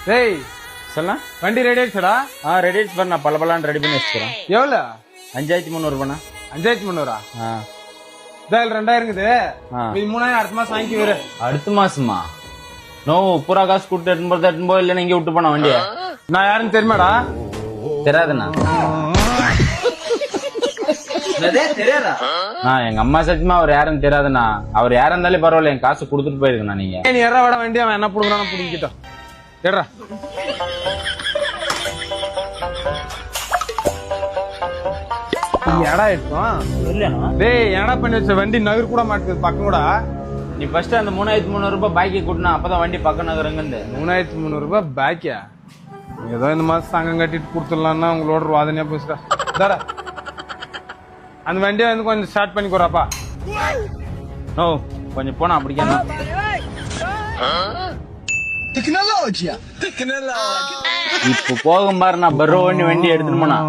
டேய் சொல்ல வண்டி ரெடி ஆயிடுச்சடா? ரெடி ஆயிடுச்சு பாரு. நான் பல ரெடி பண்ணி வச்சுக்கிறேன். எவ்வளோ? 5300 ரூபாண்ணா. 5300? இதில் 2000 இருக்குது. இது 3000 அடுத்த மாசம் வாங்கி வரு. அடுத்த மாசமா? நோ, பூரா காசு கொடுத்து எடுத்துன்னு போய் இல்லைன்னா இங்கே விட்டு போன வண்டிய. நான் யாருன்னு தெரியுமாடா? தெரியாதுண்ணா. தெரியாதா? எங்க அம்மா சத்தியமா அவர் யாருன்னு தெரியாதுண்ணா. அவர் யாரா இருந்தாலும் பரவாயில்ல, என் காசு கொடுத்துட்டு போயிருக்கண்ணா. நீங்க நீ யாரா வட வண்டி அவன் என்ன புடுங்கறானோ புடிங்கிட்டோம். ஏடா ஏடா எடுத்தோம் இல்லையா? டேய் ஏடா பண்ணி வச்ச வண்டி நகர் கூட மாட்டுது பக்கம் கூட. நீ ஃபர்ஸ்ட் அந்த 3300 ரூபாய் பாக்கி கூட்டினா அப்பதான் வண்டி பக்கம் நகருங்க. 3300 ரூபாய் பாக்கியா? ஏதோ இந்த மாசம் சங்கம் கட்டிட்டு கொடுத்துடலாம்னா உங்களோட வாதனையா பேசுறா. தாரா அந்த வண்டியை வந்து கொஞ்சம் ஸ்டார்ட் பண்ணி போறாப்பா. நோ, கொஞ்சம் போனா அப்படிக்கா. இப்ப போகும் பாரு, நான் பரோ வண்டி எடுத்துட்டு போனா